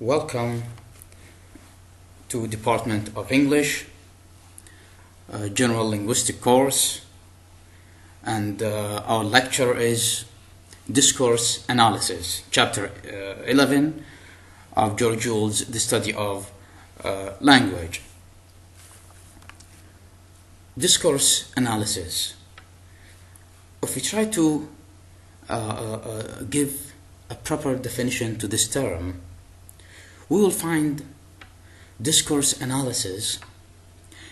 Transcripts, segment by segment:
Welcome to Department of English, General Linguistic course, and our lecture is Discourse Analysis, Chapter 11 of George Jules, The Study of Language. Discourse Analysis. If we try to give a proper definition to this term, we will find discourse analysis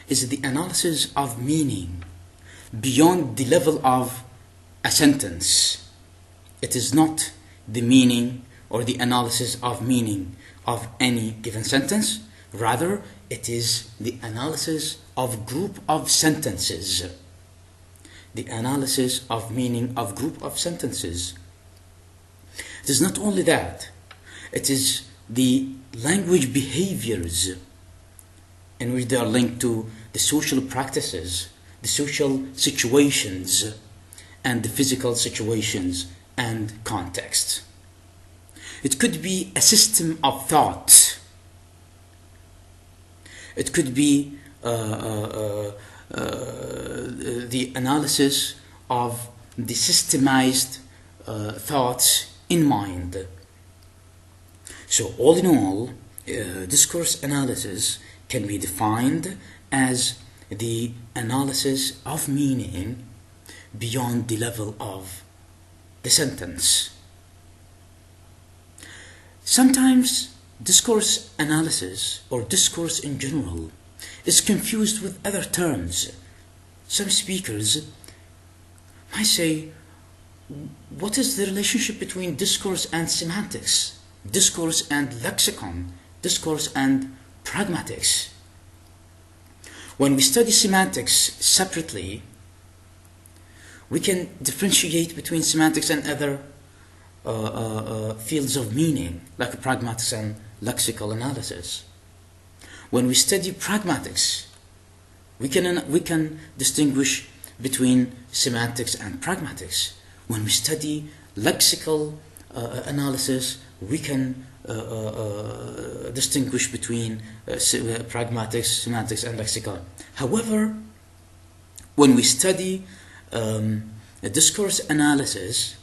is the analysis of meaning beyond the level of a sentence. It is not the meaning or the analysis of meaning of any given sentence. Rather, it is the analysis of group of sentences. The analysis of meaning of group of sentences. It is not only that, it is the language behaviors in which they are linked to the social practices, the social situations, and the physical situations and context. It could be a system of thought. It could be the analysis of the systemized thoughts in mind. So all in all, discourse analysis can be defined as the analysis of meaning beyond the level of the sentence. Sometimes discourse analysis or discourse in general is confused with other terms. Some speakers might say, what is the relationship between discourse and semantics? Discourse and lexicon, discourse and pragmatics. When we study semantics separately, we can differentiate between semantics and other fields of meaning, like pragmatics and lexical analysis. When we study pragmatics, we can distinguish between semantics and pragmatics. When we study lexical analysis, we can distinguish between pragmatics, semantics, and lexical. However, when we study a discourse analysis,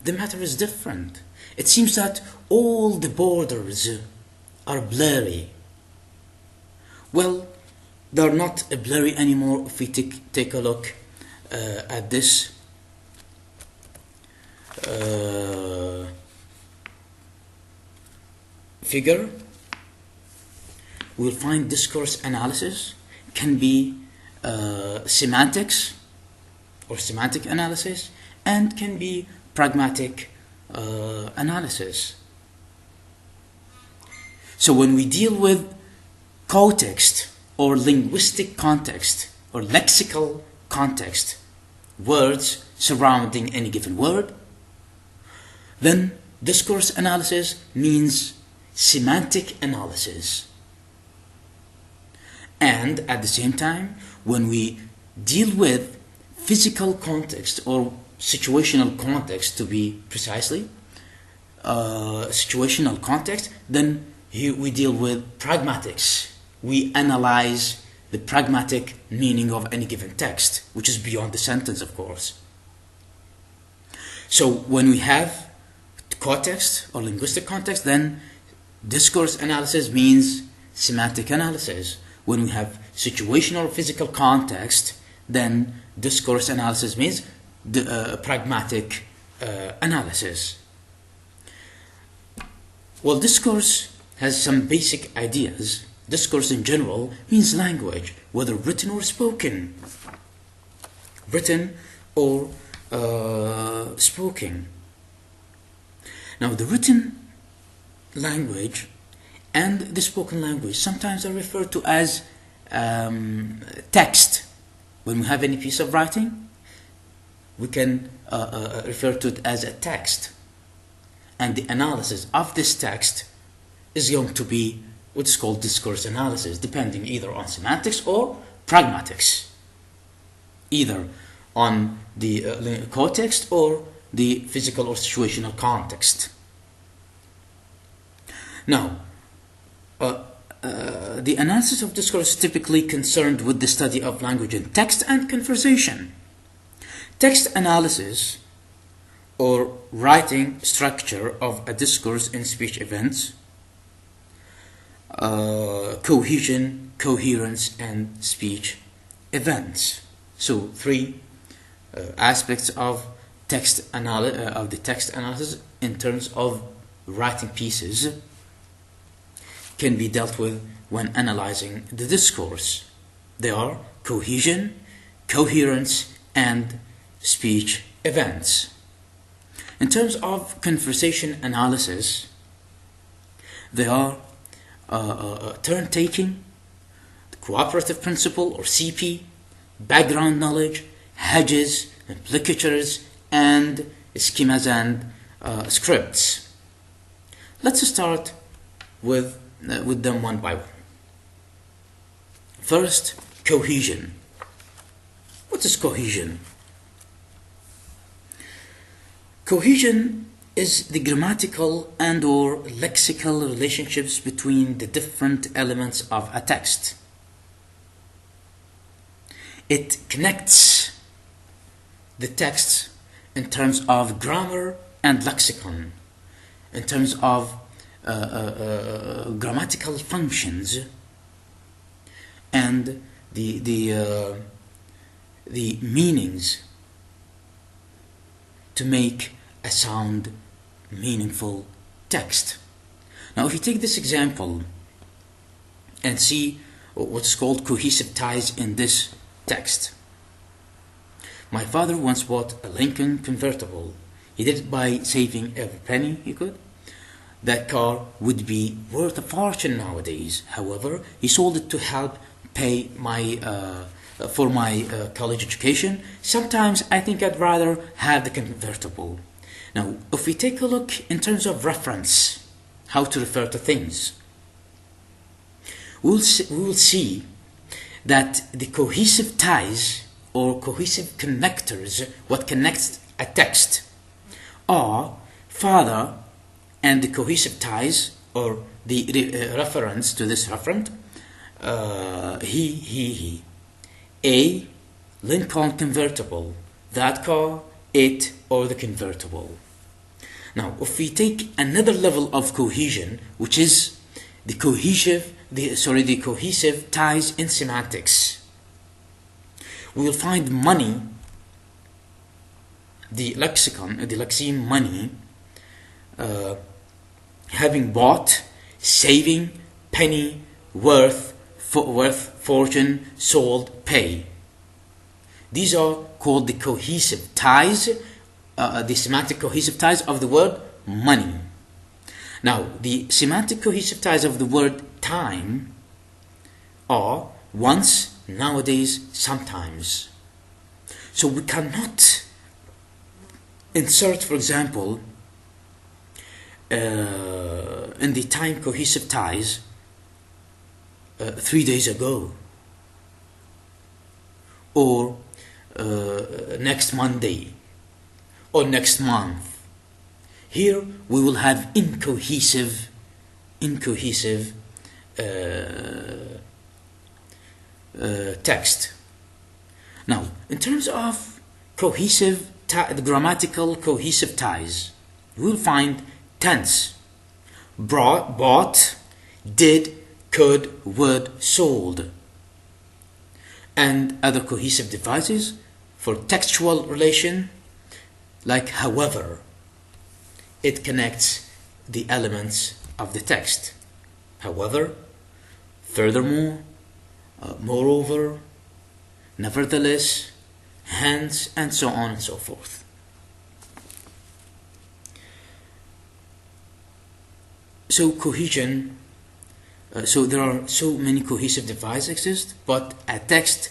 the matter is different. It seems that all the borders are blurry. Well, they're not blurry anymore if we take a look at this figure. We'll find discourse analysis can be semantics or semantic analysis, and can be pragmatic analysis. So when we deal with context or linguistic context or lexical context, words surrounding any given word, then discourse analysis means semantic analysis. And at the same time, when we deal with physical context or situational context, to be precisely, situational context, then here we deal with pragmatics. We analyze the pragmatic meaning of any given text, which is beyond the sentence, of course. So when we have context or linguistic context, then discourse analysis means semantic analysis. When we have situational or physical context, then discourse analysis means pragmatic analysis. Well, discourse has some basic ideas. Discourse in general means language, whether written or spoken. Written or spoken. Now, the written language and the spoken language sometimes are referred to as text. When we have any piece of writing, we can refer to it as a text. And the analysis of this text is going to be what is called discourse analysis, depending either on semantics or pragmatics. Either on the context or the physical or situational context. Now, The analysis of discourse is typically concerned with the study of language in text and conversation. Text analysis, or writing structure of a discourse in speech events, cohesion, coherence, and speech events. So three aspects of the text analysis in terms of writing pieces can be dealt with when analyzing the discourse. They are cohesion, coherence, and speech events. In terms of conversation analysis, they are turn-taking, the Cooperative Principle or CP, background knowledge, Hedges, implicatures, and schemas and scripts. Let's start with them one by one. First, cohesion. What is cohesion? Cohesion is the grammatical and or lexical relationships between the different elements of a text. It connects the text in terms of grammar and lexicon, in terms of grammatical functions, and the meanings to make a sound, meaningful text. Now, if you take this example and see what's called cohesive ties in this text. My father once bought a Lincoln convertible. He did it by saving every penny he could. That car would be worth a fortune nowadays. However, he sold it to help pay for my college education. Sometimes I think I'd rather have the convertible. Now, if we take a look in terms of reference, how to refer to things, we will see that the cohesive ties or cohesive connectors, what connects a text, are father, and the cohesive ties or the reference to this referent, he. A, Lincoln convertible, that car, it, or the convertible. Now, if we take another level of cohesion, which is the cohesive ties in semantics, we will find money, the lexeme money, having bought, saving, penny, worth, fortune, sold, pay. These are called the cohesive ties, the semantic cohesive ties of the word money. Now, the semantic cohesive ties of the word time are once, nowadays, sometimes. So we cannot insert, for example, in the time cohesive ties, 3 days ago, or next Monday, or next month. Here we will have incohesive text. Now, in terms of cohesive, the grammatical cohesive ties, we will find tense, bought, did, could, would, sold, and other cohesive devices for textual relation, like however. It connects the elements of the text. However, furthermore, moreover, nevertheless, hence, and so on and so forth. So cohesion, so there are so many cohesive devices exist, but a text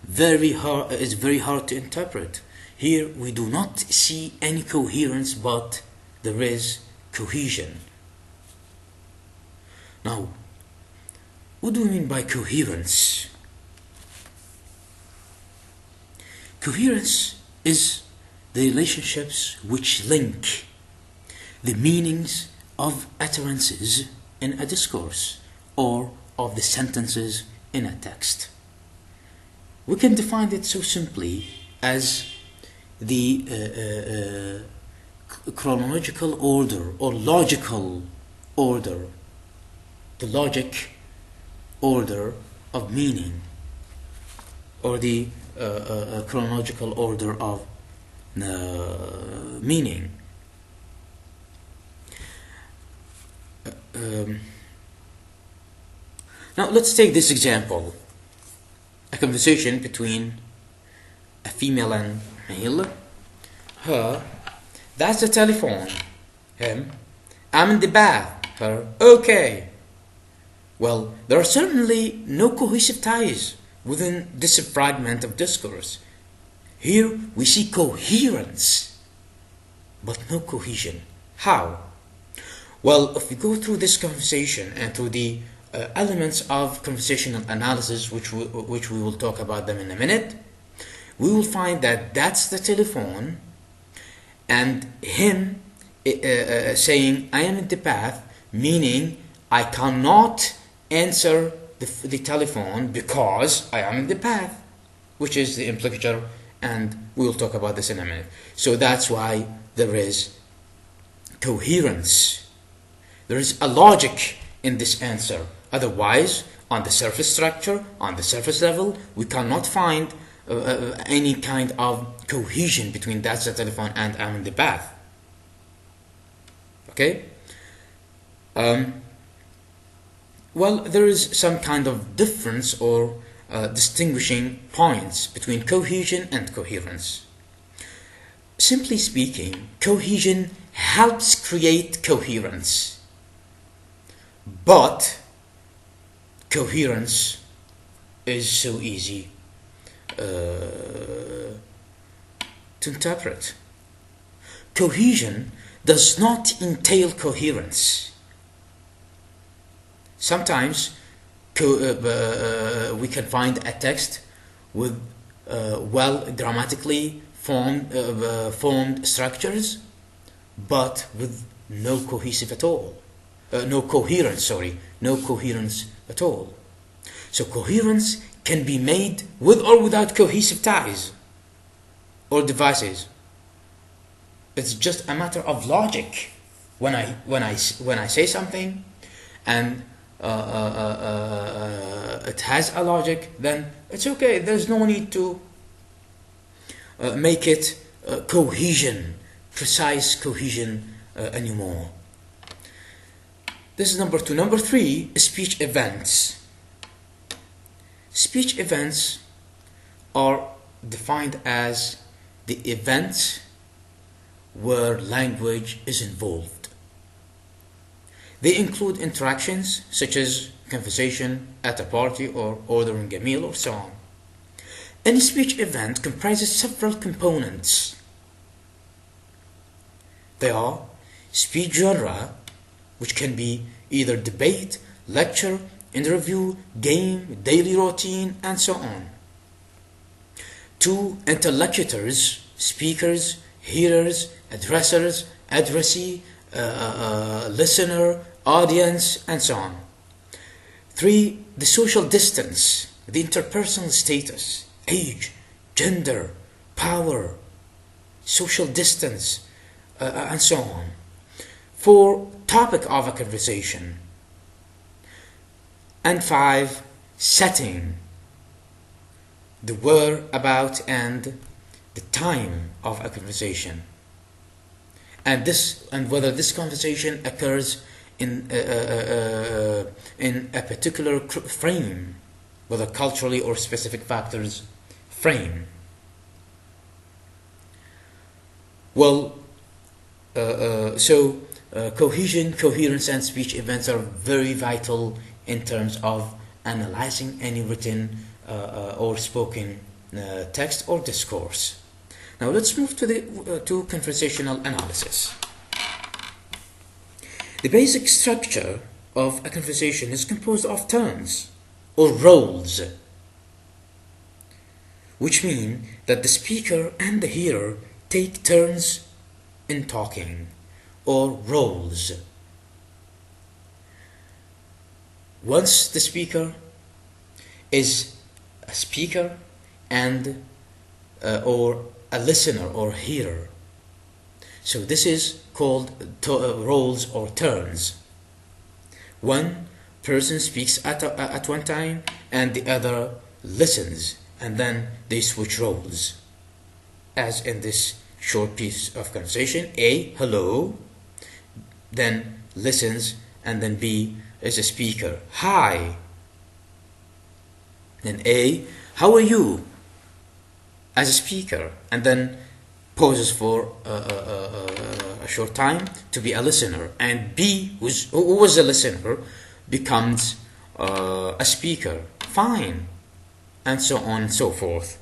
is very hard to interpret. Here we do not see any coherence, but there is cohesion. Now, what do we mean by coherence? Coherence is the relationships which link the meanings of utterances in a discourse or of the sentences in a text. We can define it so simply as the chronological order or logical order, the logic order of meaning, or the chronological order of meaning. Now let's take this example. A conversation between a female and male. Her, that's the telephone. Him, I'm in the bath. Her, okay. Well, there are certainly no cohesive ties within this fragment of discourse. Here we see coherence, but no cohesion. How? Well, if we go through this conversation and through the elements of conversational analysis, which we will talk about them in a minute, we will find that that's the telephone, and him saying I am in the bath, meaning I cannot answer the telephone because I am in the bath, which is the implicature, and we will talk about this in a minute. So that's why there is coherence. There is a logic in this answer. Otherwise, on the surface structure, on the surface level, we cannot find any kind of cohesion between that's the telephone and I'm in the bath. Okay? Well, there is some kind of difference or distinguishing points between cohesion and coherence. Simply speaking, cohesion helps create coherence. But coherence is so easy to interpret. Cohesion does not entail coherence. Sometimes we can find a text with well grammatically formed structures, but with no cohesive at all. No coherence at all. So coherence can be made with or without cohesive ties or devices. It's just a matter of logic. When I say something and it has a logic, then it's okay. There's no need to make it precise cohesion anymore. This is number 2. Number 3, speech events. Speech events are defined as the events where language is involved. They include interactions such as conversation at a party or ordering a meal or so on. Any speech event comprises several components. They are speech genre, which can be either debate, lecture, interview, game, daily routine, and so on. 2, interlocutors, speakers, hearers, addressers, addressee, listener, audience, and so on. 3, the social distance, the interpersonal status, age, gender, power, social distance, and so on. 4, topic of a conversation. And 5, setting, the where, about, and the time of a conversation. And whether this conversation occurs in a particular frame, whether culturally or specific factors frame. Well, cohesion, coherence, and speech events are very vital in terms of analyzing any written or spoken text or discourse. Now let's move to conversational analysis. The basic structure of a conversation is composed of turns or roles, which mean that the speaker and the hearer take turns in talking, or roles. once the speaker is a speaker and or a listener or hearer. So this is called roles or turns. One person speaks at one time and the other listens, and then they switch roles. As in this short piece of conversation, A, hello, then listens, and then B is a speaker, hi. Then A, how are you, as a speaker, and then pauses for a short time to be a listener, and B, who was a listener, becomes a speaker, fine, and so on and so forth.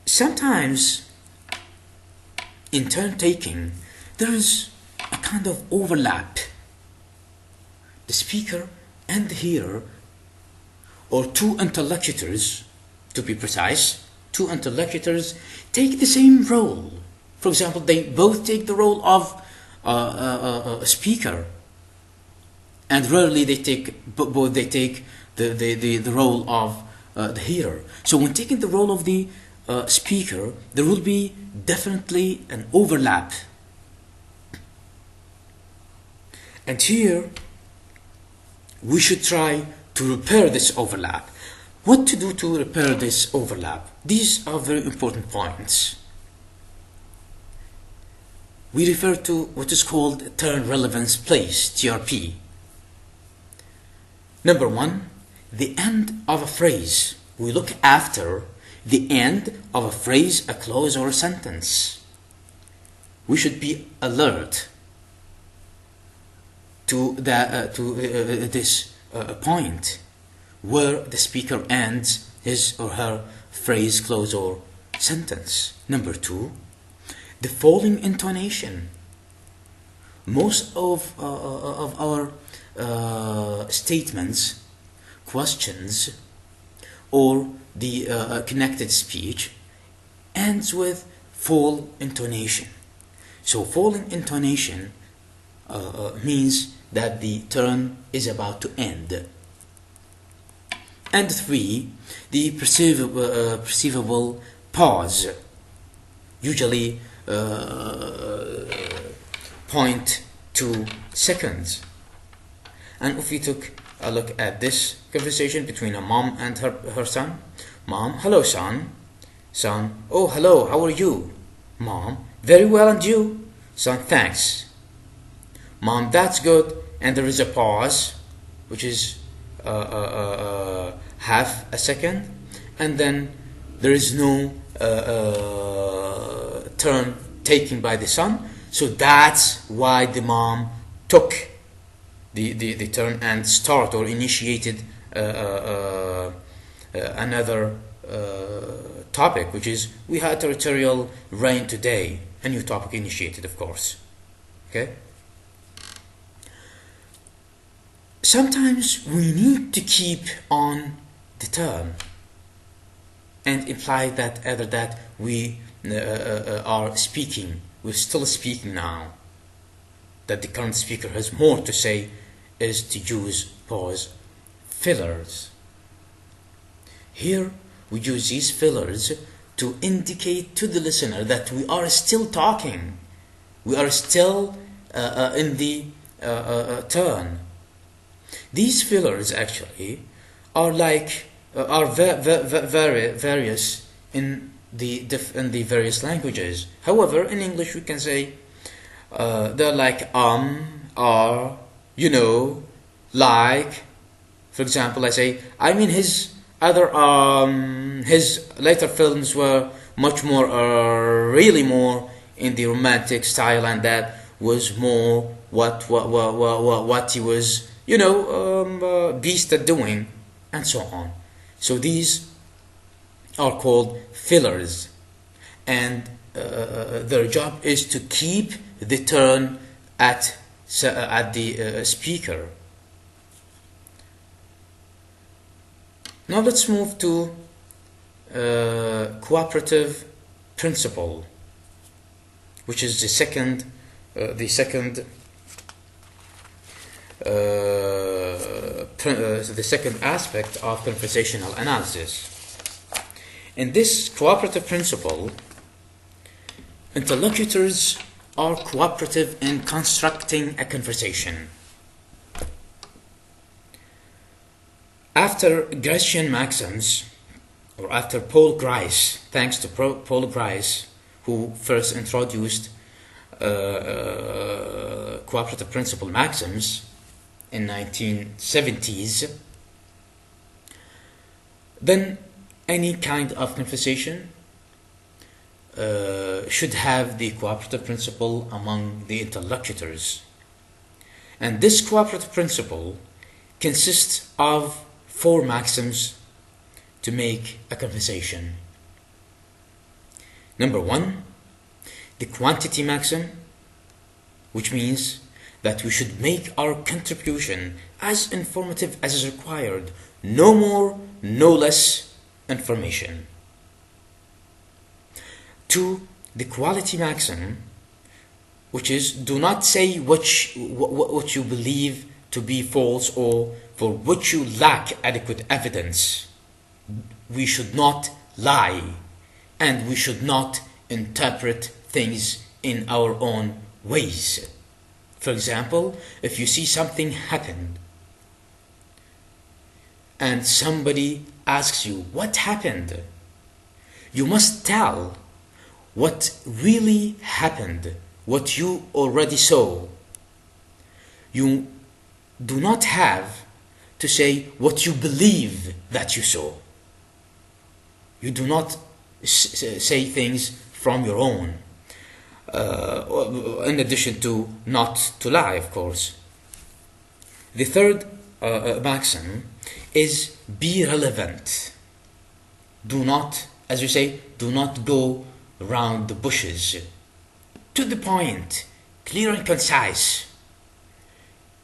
Sometimes in turn taking there is a kind of overlap. The speaker and the hearer, or two interlocutors to be precise, two interlocutors take the same role. For example, they both take the role of a speaker, and rarely they take both. They take the role of the hearer. So when taking the role of the speaker, there will be definitely an overlap. And here we should try to repair this overlap. What to do to repair this overlap? These are very important points. We refer to what is called turn relevance place, TRP. Number one, the end of a phrase. We look after the end of a phrase, a clause, or a sentence. We should be alert to this point where the speaker ends his or her phrase, clause, or sentence. Number two, the falling intonation. Most of our statements, questions, or the connected speech ends with fall intonation. So falling intonation means that the turn is about to end. And three, the perceivable pause, usually 0.2 seconds. And if we took a look at this conversation between a mom and her son. Mom, hello son. Son, oh hello, how are you? Mom, very well, and you? Son, thanks. Mom, that's good. And there is a pause, which is half a second, and then there is no turn taken by the son. So that's why the mom took the turn and start or initiated another topic, which is we had territorial rain today. A new topic initiated, of course. Okay. Sometimes we need to keep on the turn and imply that either that we are speaking, we're still speaking now, that the current speaker has more to say, is to use pause fillers. Here we use these fillers to indicate to the listener that we are still talking, we are still in the turn. These fillers actually are like various in the various languages. However, in English we can say they're like are, you know, like. For example, I say, I mean, his other his later films were much more really more in the romantic style, and that was more what he was, you know, beast at doing, and so on. So these are called fillers, and their job is to keep the turn at the speaker. Now let's move to cooperative principle, which is the second the second aspect of conversational analysis. In this cooperative principle, interlocutors are cooperative in constructing a conversation. After Grecian maxims, or after Paul Grice, thanks to Paul Grice, who first introduced cooperative principle maxims in 1970s, then any kind of conversation should have the cooperative principle among the interlocutors. And this cooperative principle consists of 4 maxims to make a conversation. Number 1, the quantity maxim, which means that we should make our contribution as informative as is required, no more, no less information. 2, the quality maxim, which is do not say what you believe to be false or for which you lack adequate evidence. We should not lie, and we should not interpret things in our own ways. For example, if you see something happen and somebody asks you what happened, you must tell what really happened, what you already saw. You do not have to say what you believe that you saw. You do not say things from your own, in addition to not to lie, of course. The third maxim is be relevant. Do not, as you say, do not go around the bushes. To the point, clear and concise.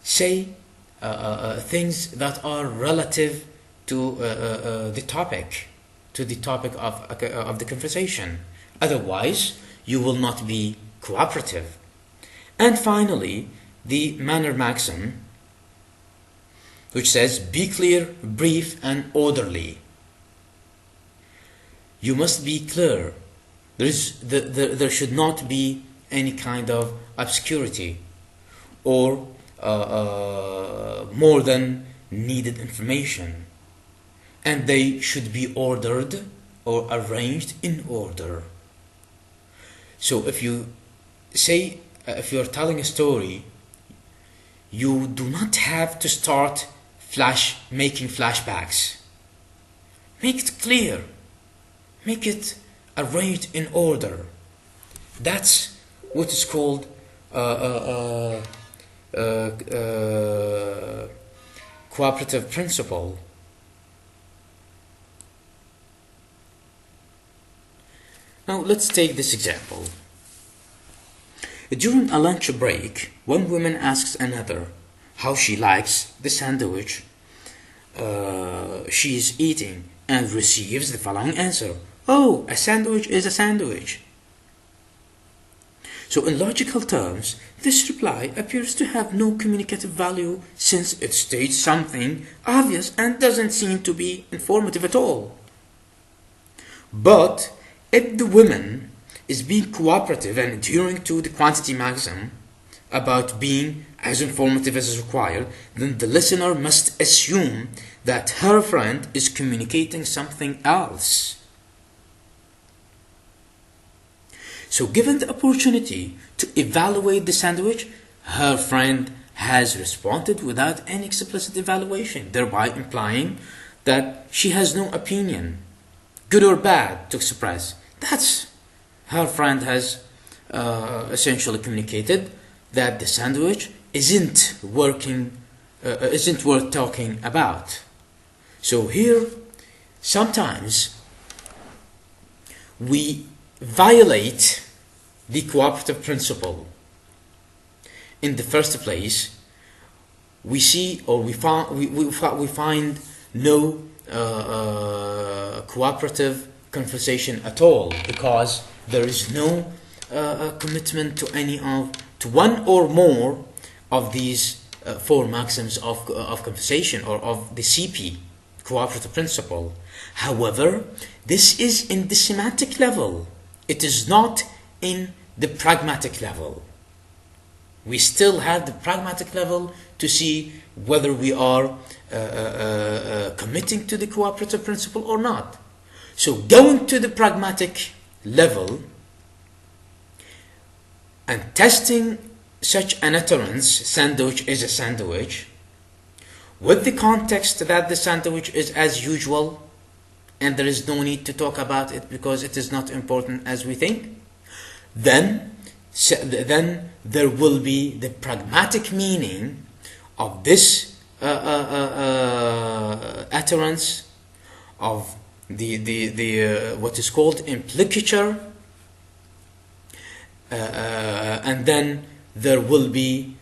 Say things that are relative to the topic of the conversation. Otherwise, you will not be cooperative. And finally, the manner maxim, which says, be clear, brief, and orderly. You must be clear. There should not be any kind of obscurity or more than needed information. And they should be ordered or arranged in order. So if you say, if you're telling a story, you do not have to start making flashbacks. Make it clear. Make it arranged in order. That's what is called cooperative principle. Now let's take this example. During a lunch break, one woman asks another how she likes the sandwich she is eating and receives the following answer: "Oh, a sandwich is a sandwich." So in logical terms, this reply appears to have no communicative value since it states something obvious and doesn't seem to be informative at all. But if the woman is being cooperative and adhering to the quantity maxim about being as informative as is required, then the listener must assume that her friend is communicating something else. So given the opportunity to evaluate the sandwich, her friend has responded without any explicit evaluation, thereby implying that she has no opinion, good or bad, to express. That's her friend has essentially communicated that the sandwich isn't worth talking about. So here, sometimes we violate the cooperative principle. In the first place, we see or we find no cooperative conversation at all, because there is no commitment to one or more of these four maxims of conversation or of the CP, Cooperative Principle. However, this is in the semantic level. It is not in the pragmatic level. We still have the pragmatic level to see whether we are committing to the Cooperative Principle or not. So going to the pragmatic level and testing such an utterance, sandwich is a sandwich, with the context that the sandwich is as usual and there is no need to talk about it because it is not important as we think, then there will be the pragmatic meaning of this utterance of the what is called implicature, and then there will be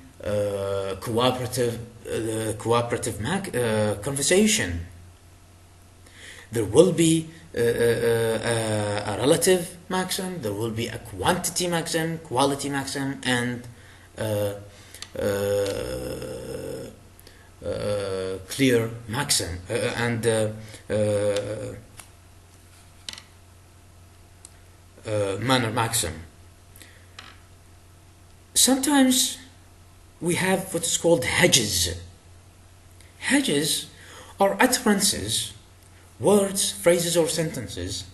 cooperative conversation. There will be a relative maxim, there will be a quantity maxim, quality maxim, and clear maxim, and manner maxim. Sometimes we have what is called hedges. Hedges are utterances, words, phrases, or sentences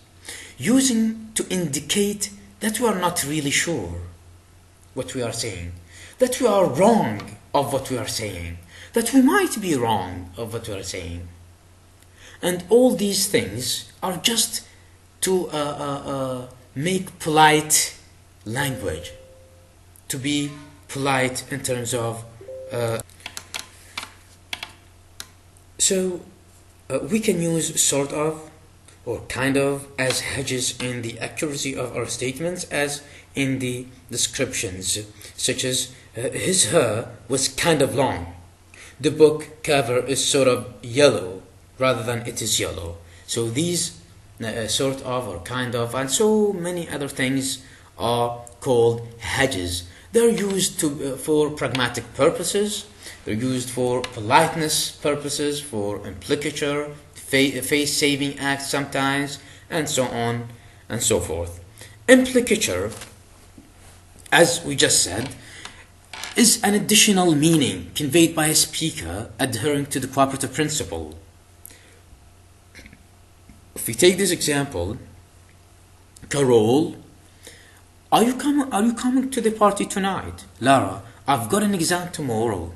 using to indicate that we are not really sure what we are saying, that we are wrong of what we are saying, that we might be wrong of what we are saying. And all these things are just to make polite language, to be polite in terms of we can use sort of or kind of as hedges in the accuracy of our statements as in the descriptions, such as his hair was kind of long. The book cover is sort of yellow rather than it is yellow. So these sort of or kind of and so many other things are called hedges. They're used for pragmatic purposes. They're used for politeness purposes, for implicature, face-saving acts sometimes, and so on and so forth. Implicature, as we just said, is an additional meaning conveyed by a speaker adhering to the cooperative principle. If we take this example, Carol, are you coming to the party tonight? Lara, I've got an exam tomorrow.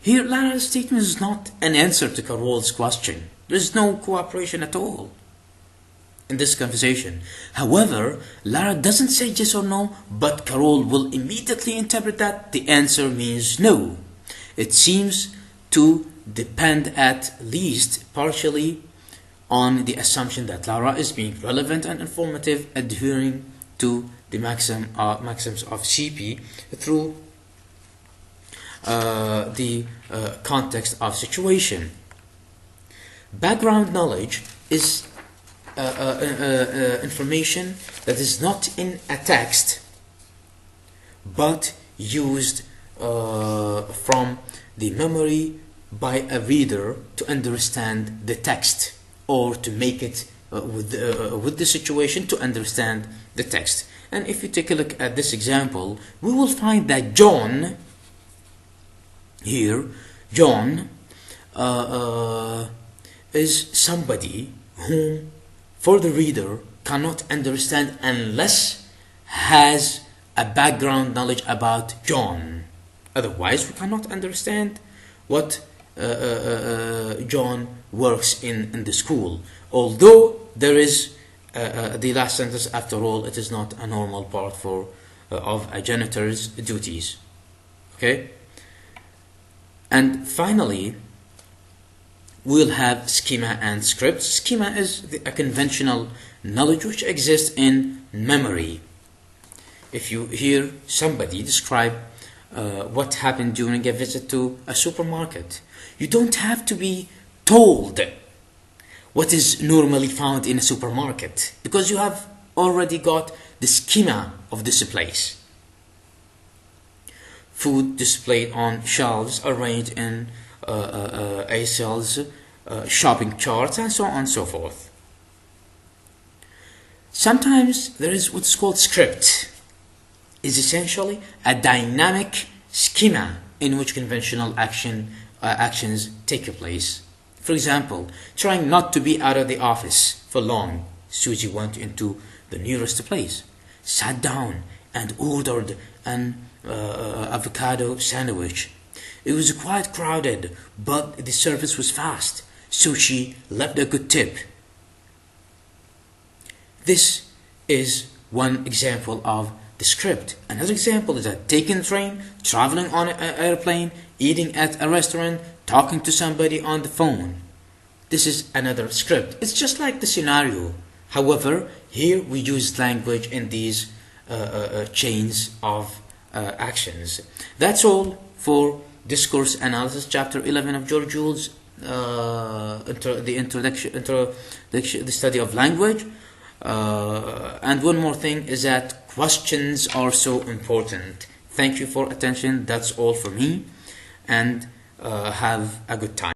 Here, Lara's statement is not an answer to Carol's question. There is no cooperation at all in this conversation. However, Lara doesn't say yes or no, but Carol will immediately interpret that the answer means no. It seems to depend at least partially on the assumption that Lara is being relevant and informative, adhering to the maxims of CP through the context of situation. Background knowledge is information that is not in a text but used from the memory by a reader to understand the text or to make it with the situation to understand the text. And if you take a look at this example, we will find that John here, John is somebody whom for the reader cannot understand unless has a background knowledge about John. Otherwise, we cannot understand what John works in the school. Although there is the last sentence, after all, it is not a normal part of a janitor's duties. Okay? And finally, we'll have schema and script. Schema is a conventional knowledge which exists in memory. If you hear somebody describe what happened during a visit to a supermarket, you don't have to be told what is normally found in a supermarket because you have already got the schema of this place. food displayed on shelves arranged in aisles, shopping charts, and so on and so forth. Sometimes there is what's called script. Is essentially a dynamic schema in which conventional actions take place. For example, trying not to be out of the office for long. Susie went into the nearest place, sat down, and ordered an avocado sandwich. It was quite crowded, but the service was fast, so she left a good tip. This is one example of the script. Another example is that taking a train, traveling on an airplane, eating at a restaurant, talking to somebody on the phone. This is another script. It's just like the scenario. However, here we use language in these chains of actions. That's all for Discourse Analysis, Chapter 11 of George Jules, the study of language. And one more thing is that questions are so important. Thank you for attention. That's all for me, and have a good time.